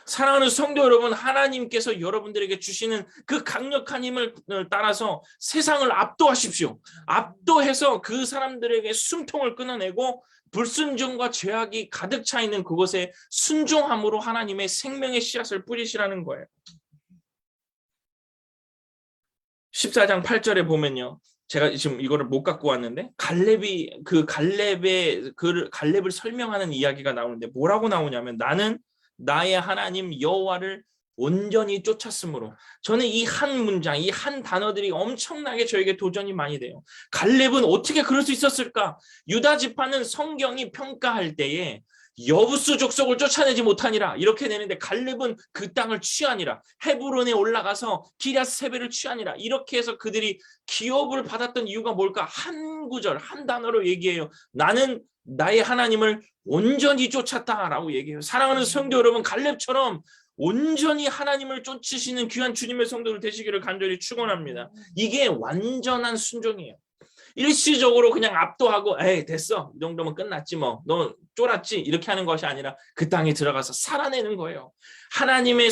S1: 사랑하는 성도 여러분, 하나님께서 여러분들에게 주시는 그 강력한 힘을 따라서 세상을 압도하십시오. 압도해서 그 사람들에게 숨통을 끊어내고 불순종과 죄악이 가득 차 있는 그곳에 순종함으로 하나님의 생명의 씨앗을 뿌리시라는 거예요. 14장 8절에 보면요. 제가 지금 이거를 못 갖고 왔는데 갈렙을 설명하는 이야기가 나오는데 뭐라고 나오냐면 나는 나의 하나님 여호와를 온전히 쫓았으므로. 저는 이 한 문장, 이 한 단어들이 엄청나게 저에게 도전이 많이 돼요. 갈렙은 어떻게 그럴 수 있었을까? 유다 지파는 성경이 평가할 때에 여부수 족속을 쫓아내지 못하니라 이렇게 되는데 갈렙은 그 땅을 취하니라, 헤브론에 올라가서 기럇세벨을 취하니라 이렇게 해서 그들이 기업을 받았던 이유가 뭘까? 한 구절 한 단어로 얘기해요. 나는 나의 하나님을 온전히 쫓았다라고 얘기해요. 사랑하는 성도 여러분, 갈렙처럼 온전히 하나님을 쫓으시는 귀한 주님의 성도들 되시기를 간절히 축원합니다. 이게 완전한 순종이에요. 일시적으로 그냥 압도하고 에이 됐어 이 정도면 끝났지 뭐 너 쫄았지 이렇게 하는 것이 아니라 그 땅에 들어가서 살아내는 거예요. 하나님의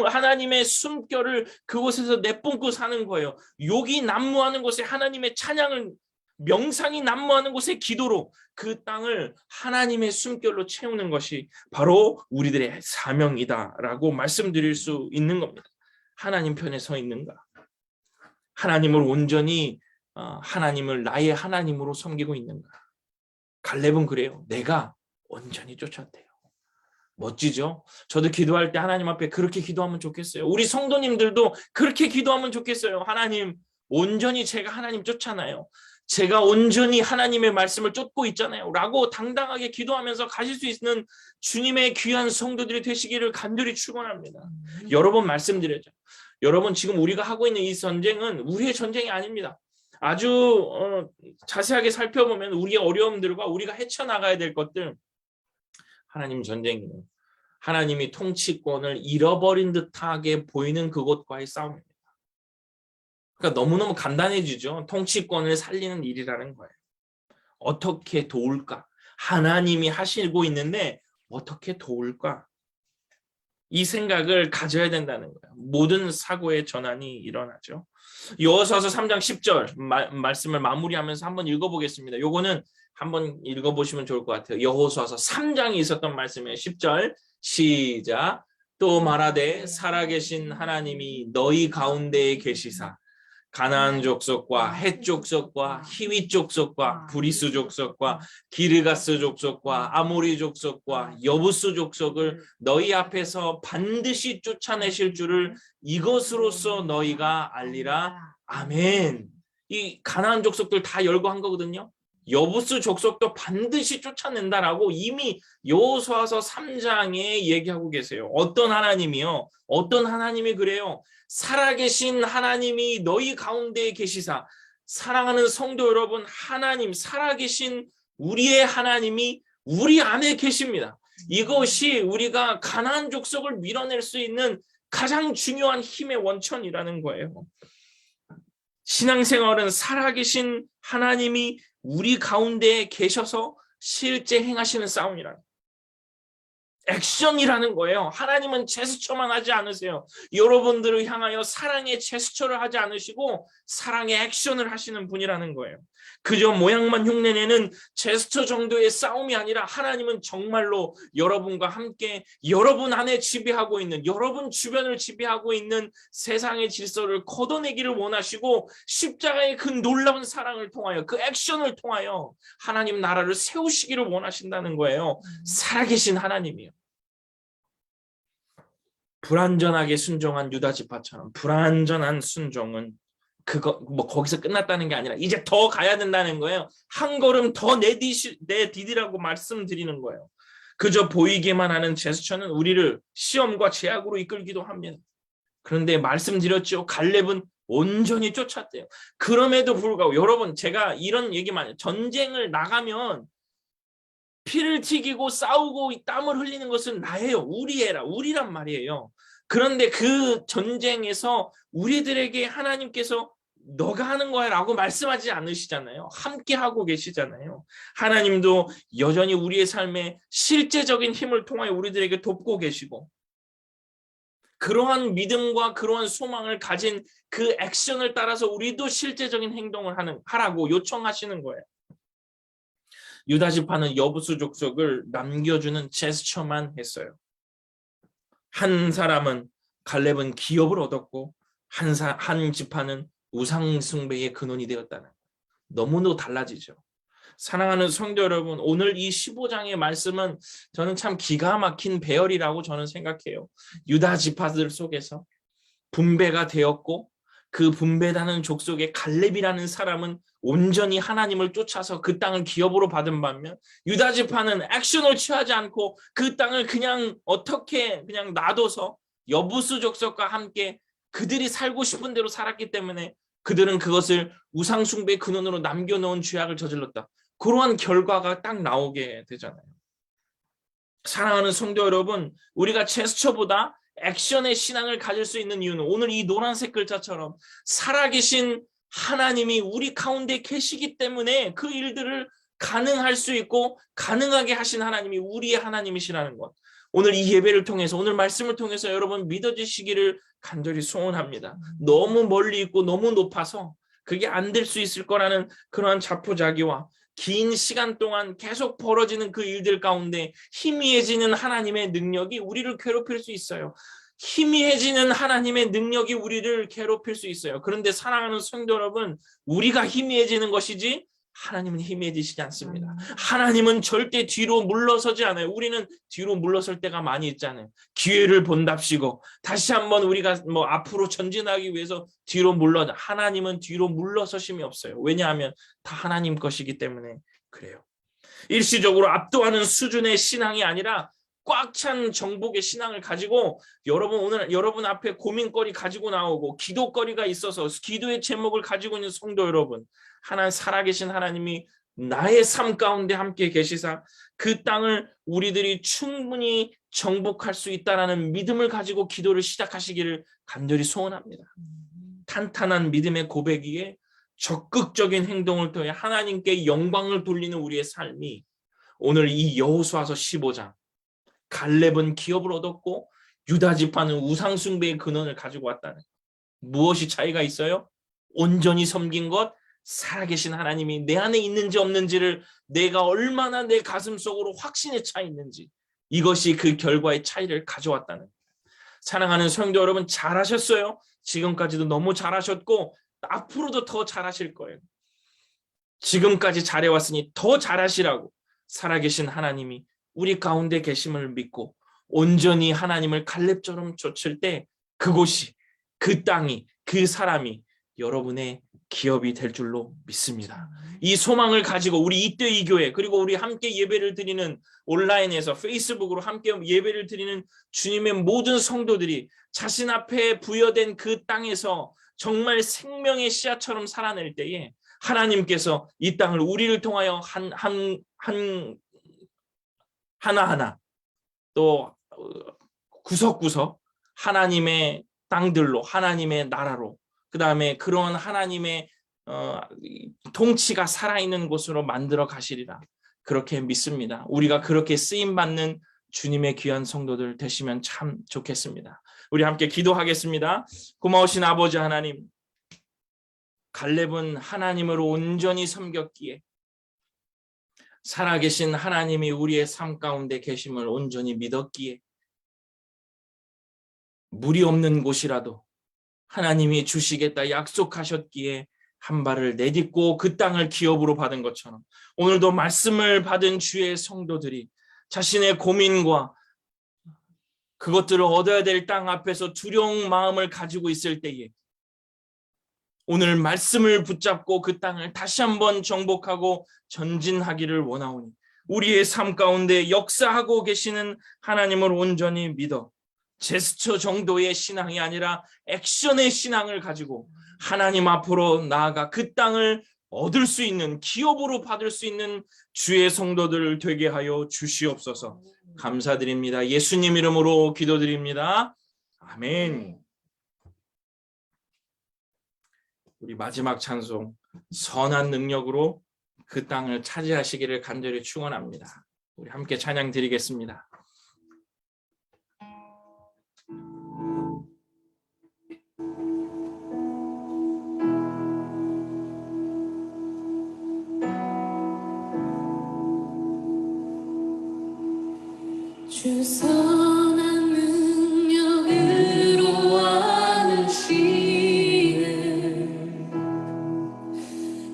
S1: 하나님의 숨결을 그곳에서 내뿜고 사는 거예요. 욕이 난무하는 곳에 하나님의 찬양을, 명상이 난무하는 곳에 기도로 그 땅을 하나님의 숨결로 채우는 것이 바로 우리들의 사명이다라고 말씀드릴 수 있는 겁니다. 하나님 편에 서 있는가? 하나님을 온전히 하나님을 나의 하나님으로 섬기고 있는가? 갈렙은 그래요. 내가 온전히 쫓았대요. 멋지죠? 저도 기도할 때 하나님 앞에 그렇게 기도하면 좋겠어요. 우리 성도님들도 그렇게 기도하면 좋겠어요. 하나님, 온전히 제가 하나님 쫓잖아요. 제가 온전히 하나님의 말씀을 쫓고 있잖아요 라고 당당하게 기도하면서 가실 수 있는 주님의 귀한 성도들이 되시기를 간절히 축원합니다. 여러 번 말씀드렸죠. 여러분, 지금 우리가 하고 있는 이 전쟁은 우리의 전쟁이 아닙니다. 아주 자세하게 살펴보면 우리의 어려움들과 우리가 헤쳐나가야 될 것들, 하나님 전쟁이에요. 하나님이 통치권을 잃어버린 듯하게 보이는 그것과의 싸움입니다. 그러니까 너무너무 간단해지죠. 통치권을 살리는 일이라는 거예요. 어떻게 도울까? 하나님이 하시고 있는데 어떻게 도울까? 이 생각을 가져야 된다는 거예요. 모든 사고의 전환이 일어나죠. 여호수아서 3장 10절 말씀을 마무리하면서 한번 읽어보겠습니다. 요거는 한번 읽어보시면 좋을 것 같아요. 여호수아서 3장에 있었던 말씀이에요. 10절 시작. 또 말하되 살아계신 하나님이 너희 가운데에 계시사 가나안 족속과 헷 족속과 히윗 족속과 브리스 족속과 기르가스 족속과 아모리 족속과 여부스 족속을 너희 앞에서 반드시 쫓아내실 줄을 이것으로써 너희가 알리라. 아멘. 이 가나안 족속들 다 열거한 거거든요. 여부스 족속도 반드시 쫓아낸다라고 이미 여호수아서 3장에 얘기하고 계세요. 어떤 하나님이요? 어떤 하나님이 그래요? 살아계신 하나님이 너희 가운데에 계시사. 사랑하는 성도 여러분, 하나님, 살아계신 우리의 하나님이 우리 안에 계십니다. 이것이 우리가 가나안 족속을 밀어낼 수 있는 가장 중요한 힘의 원천이라는 거예요. 신앙생활은 살아계신 하나님이 우리 가운데에 계셔서 실제 행하시는 싸움이라는 액션이라는 거예요. 하나님은 제스처만 하지 않으세요. 여러분들을 향하여 사랑의 제스처를 하지 않으시고 사랑의 액션을 하시는 분이라는 거예요. 그저 모양만 흉내내는 제스처 정도의 싸움이 아니라 하나님은 정말로 여러분과 함께 여러분 안에 지배하고 있는, 여러분 주변을 지배하고 있는 세상의 질서를 걷어내기를 원하시고 십자가의 그 놀라운 사랑을 통하여, 그 액션을 통하여 하나님 나라를 세우시기를 원하신다는 거예요. 살아계신 하나님이요. 불완전하게 순종한 유다 지파처럼 불완전한 순종은 그거 뭐 거기서 끝났다는 게 아니라 이제 더 가야 된다는 거예요. 한 걸음 더 내디디라고 말씀드리는 거예요. 그저 보이기만 하는 제스처는 우리를 시험과 제약으로 이끌기도 합니다. 그런데 말씀드렸죠. 갈렙은 온전히 쫓았대요. 그럼에도 불구하고 여러분, 제가 이런 얘기만 해요. 전쟁을 나가면 피를 튀기고 싸우고 땀을 흘리는 것은 나예요. 우리란 말이에요. 그런데 그 전쟁에서 우리들에게 하나님께서 너가 하는 거야 라고 말씀하지 않으시잖아요. 함께 하고 계시잖아요. 하나님도 여전히 우리의 삶에 실제적인 힘을 통하여 우리들에게 돕고 계시고 그러한 믿음과 그러한 소망을 가진 그 액션을 따라서 우리도 실제적인 행동을 하라고 요청하시는 거예요. 유다 지파는 여부수 족속을 남겨주는 제스처만 했어요. 한 사람은 갈렙은 기업을 얻었고 한 지파는 우상 숭배의 근원이 되었다는, 너무도 달라지죠. 사랑하는 성도 여러분, 오늘 이 15장의 말씀은 저는 참 기가 막힌 배열이라고 저는 생각해요. 유다 지파들 속에서 분배가 되었고 그 분배되는 족속의 갈렙이라는 사람은 온전히 하나님을 쫓아서 그 땅을 기업으로 받은 반면, 유다 지파는 액션을 취하지 않고 그 땅을 그냥 어떻게 그냥 놔둬서 여부수 족속과 함께 그들이 살고 싶은 대로 살았기 때문에 그들은 그것을 우상 숭배의 근원으로 남겨놓은 죄악을 저질렀다. 그러한 결과가 딱 나오게 되잖아요. 사랑하는 성도 여러분, 우리가 제스처보다 액션의 신앙을 가질 수 있는 이유는 오늘 이 노란색 글자처럼 살아계신 하나님이 우리 가운데 계시기 때문에 그 일들을 가능할 수 있고 가능하게 하신 하나님이 우리의 하나님이시라는 것. 오늘 이 예배를 통해서, 오늘 말씀을 통해서 여러분 믿어지시기를 간절히 소원합니다. 너무 멀리 있고 너무 높아서 그게 안 될 수 있을 거라는 그러한 자포자기와 긴 시간 동안 계속 벌어지는 그 일들 가운데 희미해지는 하나님의 능력이 우리를 괴롭힐 수 있어요. 희미해지는 하나님의 능력이 우리를 괴롭힐 수 있어요. 그런데 사랑하는 성도 여러분, 우리가 희미해지는 것이지 하나님은 희미해지시지 않습니다. 하나님은 절대 뒤로 물러서지 않아요. 우리는 뒤로 물러설 때가 많이 있잖아요. 기회를 본답시고 다시 한번 우리가 앞으로 전진하기 위해서 뒤로 하나님은 뒤로 물러서심이 없어요. 왜냐하면 다 하나님 것이기 때문에 그래요. 일시적으로 압도하는 수준의 신앙이 아니라 꽉 찬 정복의 신앙을 가지고 오늘 여러분 앞에 고민거리 가지고 나오고 기도거리가 있어서 기도의 제목을 가지고 있는 성도 여러분, 살아계신 하나님이 나의 삶 가운데 함께 계시사 그 땅을 우리들이 충분히 정복할 수 있다라는 믿음을 가지고 기도를 시작하시기를 간절히 소원합니다. 탄탄한 믿음의 고백이에 적극적인 행동을 통해 하나님께 영광을 돌리는 우리의 삶이 오늘 이 여호수아서 15장, 갈렙은 기업을 얻었고 유다 지파는 우상 숭배의 근원을 가지고 왔다는, 무엇이 차이가 있어요? 온전히 섬긴 것, 살아계신 하나님이 내 안에 있는지 없는지를 내가 얼마나 내 가슴 속으로 확신에 차 있는지, 이것이 그 결과의 차이를 가져왔다는. 사랑하는 성도 여러분, 잘하셨어요. 지금까지도 너무 잘하셨고 앞으로도 더 잘하실 거예요. 지금까지 잘해왔으니 더 잘하시라고 살아계신 하나님이 우리 가운데 계심을 믿고 온전히 하나님을 갈렙처럼 좇을 때 그곳이, 그 땅이, 그 사람이 여러분의 기업이 될 줄로 믿습니다. 이 소망을 가지고 우리 이때 이 교회, 그리고 우리 함께 예배를 드리는 온라인에서 페이스북으로 함께 예배를 드리는 주님의 모든 성도들이 자신 앞에 부여된 그 땅에서 정말 생명의 씨앗처럼 살아낼 때에 하나님께서 이 땅을 우리를 통하여 하나하나 또 구석구석 하나님의 땅들로, 하나님의 나라로, 그 다음에 그런 하나님의 통치가 살아있는 곳으로 만들어 가시리라, 그렇게 믿습니다. 우리가 그렇게 쓰임받는 주님의 귀한 성도들 되시면 참 좋겠습니다. 우리 함께 기도하겠습니다. 고마우신 아버지 하나님, 갈렙은 하나님을 온전히 섬겼기에 살아계신 하나님이 우리의 삶 가운데 계심을 온전히 믿었기에 물이 없는 곳이라도 하나님이 주시겠다 약속하셨기에 한 발을 내딛고 그 땅을 기업으로 받은 것처럼 오늘도 말씀을 받은 주의 성도들이 자신의 고민과 그것들을 얻어야 될 땅 앞에서 두려운 마음을 가지고 있을 때에 오늘 말씀을 붙잡고 그 땅을 다시 한번 정복하고 전진하기를 원하오니 우리의 삶 가운데 역사하고 계시는 하나님을 온전히 믿어 제스처 정도의 신앙이 아니라 액션의 신앙을 가지고 하나님 앞으로 나아가 그 땅을 얻을 수 있는, 기업으로 받을 수 있는 주의 성도들 되게 하여 주시옵소서. 감사드립니다. 예수님 이름으로 기도드립니다. 아멘. 우리 마지막 찬송, 선한 능력으로 그 땅을 차지하시기를 간절히 축원합니다. 우리 함께 찬양 드리겠습니다.
S3: 주 선한 능력으로 안으시네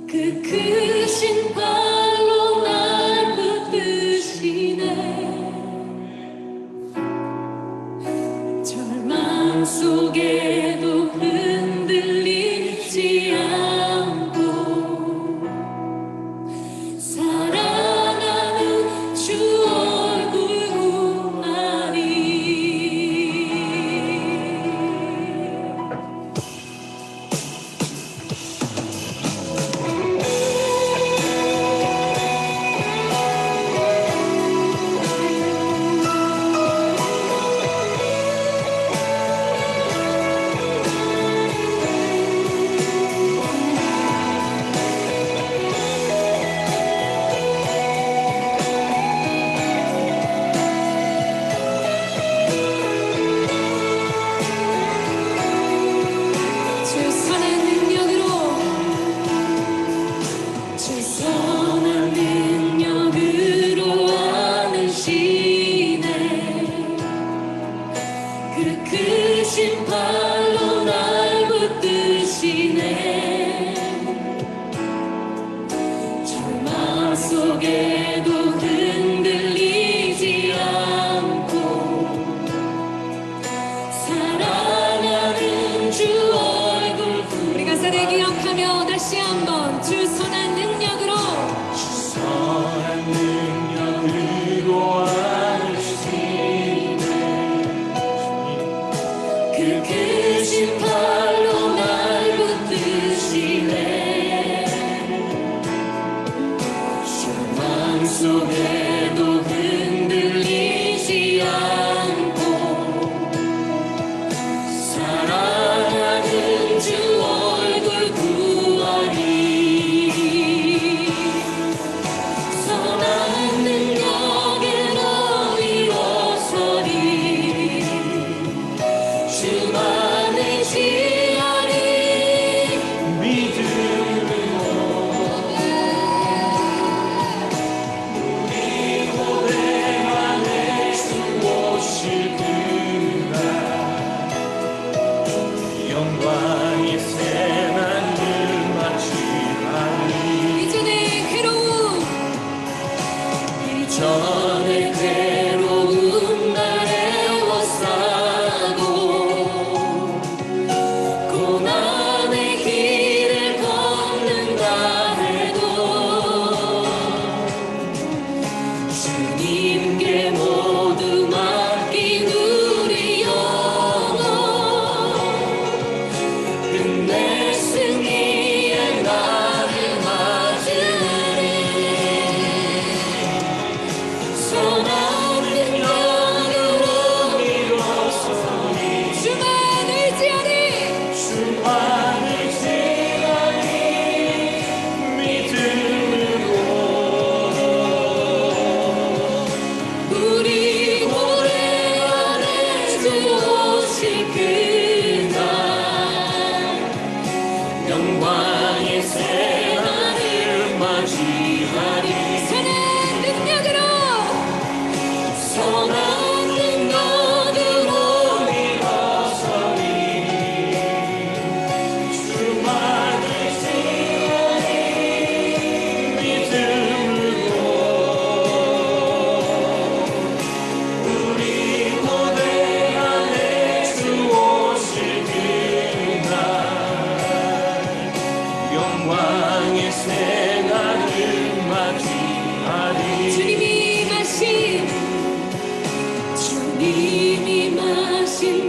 S3: 그 크신 발로 날 붙드시네 절망 속에도 흔들리지 않고 사랑하는 주 얼굴 구하리 주 선한 능력으로 주 선한 능력으로 안으시네 그 크신 발로 날 붙드시네 절망 속에도 흔들리지 않고 사랑하는 주 얼굴 우리 가사를 기억하며 다시 한번 주 선한 능력으로
S2: 선한 능력으로 안으시네
S3: 그 크신 발로 날 붙드시네 절망 속에도 흔들리지 않고 사랑하는 주 얼굴 구하리 선한 능력으로 일어서리 주만을 지하리
S2: 믿음으로 우리 고백만에 주 오실 그날 영광의 새하늘 맞이하리
S3: 이전의 괴로움 날 애워싸고 고난의 길을 걷는다 해도 주님께 모두 맡긴 우리 영혼 끝내 승리의 날을 맞으리 선한 능력으로
S2: 일어서리
S3: 주만 의지하리
S2: 주만을 지나리 믿음으로
S3: 우리 고래 안에 주 오실 그날
S2: 영광의 새하늘 맞이하리
S3: 선한 능력으로
S2: 선한 능력으로 일어서리 주만을 지나리 믿음으로 우리 고대 안에 주 오실 그날 영광의 새하늘 맞이하리
S3: 주님이 마신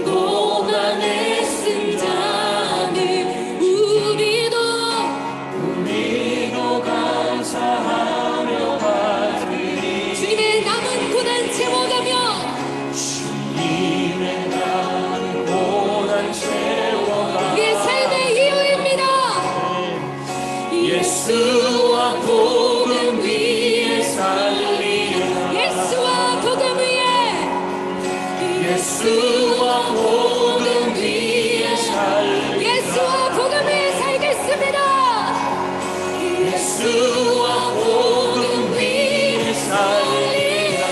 S3: 고난의 쓴 잔을 우리도
S2: 감사하며 받으리
S3: 주님의 남은 고난 채워가며
S2: 주님의 남은 고난 채워가
S3: 우리의 삶의 이유입니다
S2: 예수와 복음 위에 살리라
S3: 예수와 복음 위에
S2: 예수와 복음 위에 살리라
S3: 예수와 복음 위에 살겠습니다
S2: 예수와 복음 위에 살리라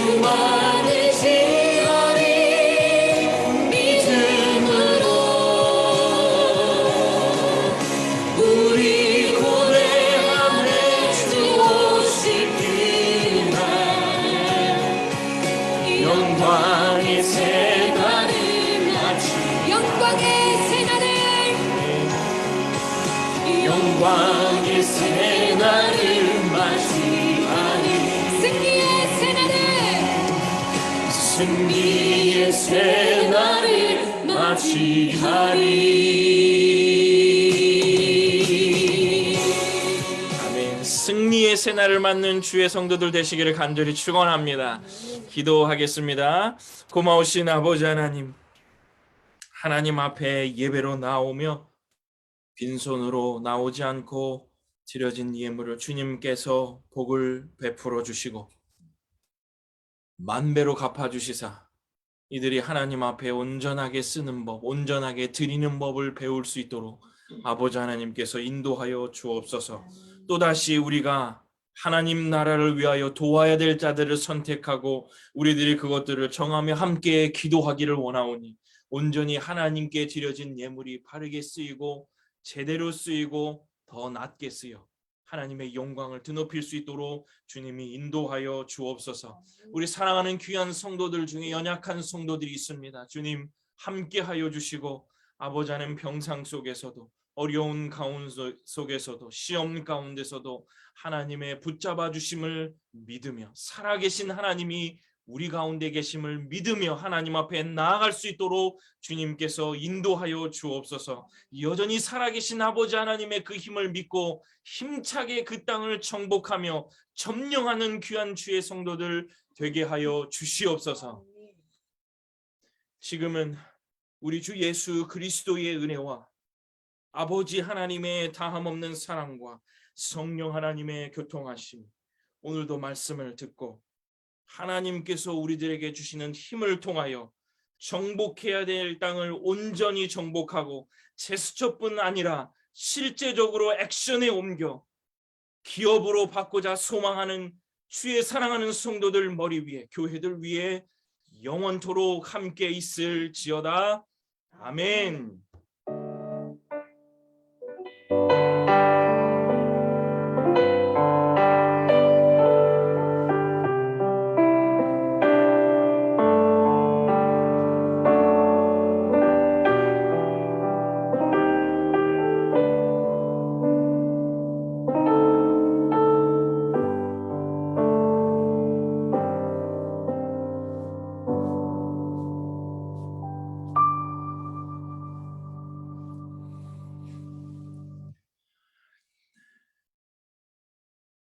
S2: 주만을 지하리 믿음으로 우리 고대함에 주 오실 그날 영광의 새날을 맞이
S3: 영광의 새날을
S2: 영광의 새날을 맞이하니
S3: 승리의 새날을
S2: 승리의 새날을 맞이하리.
S1: 아멘. 승리의 새날을 맞는 주의 성도들 되시기를 간절히 축원합니다. 기도하겠습니다. 고마우신 아버지 하나님, 하나님 앞에 예배로 나오며 빈손으로 나오지 않고 드려진 예물을 주님께서 복을 베풀어 주시고 만배로 갚아 주시사 이들이 하나님 앞에 온전하게 쓰는 법, 온전하게 드리는 법을 배울 수 있도록 아버지 하나님께서 인도하여 주옵소서. 또다시 우리가 하나님 나라를 위하여 도와야 될 자들을 선택하고 우리들이 그것들을 정하며 함께 기도하기를 원하오니 온전히 하나님께 드려진 예물이 바르게 쓰이고 제대로 쓰이고 더 낫게 쓰여 하나님의 영광을 드높일 수 있도록 주님이 인도하여 주옵소서. 우리 사랑하는 귀한 성도들 중에 연약한 성도들이 있습니다. 주님 함께하여 주시고 아버지 하나님 병상 속에서도 어려운 가운데 속에서도 시험 가운데서도 하나님의 붙잡아 주심을 믿으며 살아계신 하나님이 우리 가운데 계심을 믿으며 하나님 앞에 나아갈 수 있도록 주님께서 인도하여 주옵소서. 여전히 살아계신 아버지 하나님의 그 힘을 믿고 힘차게 그 땅을 정복하며 점령하는 귀한 주의 성도들 되게 하여 주시옵소서. 지금은 우리 주 예수 그리스도의 은혜와 아버지 하나님의 다함없는 사랑과 성령 하나님의 교통하심, 오늘도 말씀을 듣고 하나님께서 우리들에게 주시는 힘을 통하여 정복해야 될 땅을 온전히 정복하고 제스처뿐 아니라 실제적으로 액션에 옮겨 기업으로 바꾸자 소망하는 주의 사랑하는 성도들 머리 위에, 교회들 위에 영원토록 함께 있을지어다. 아멘.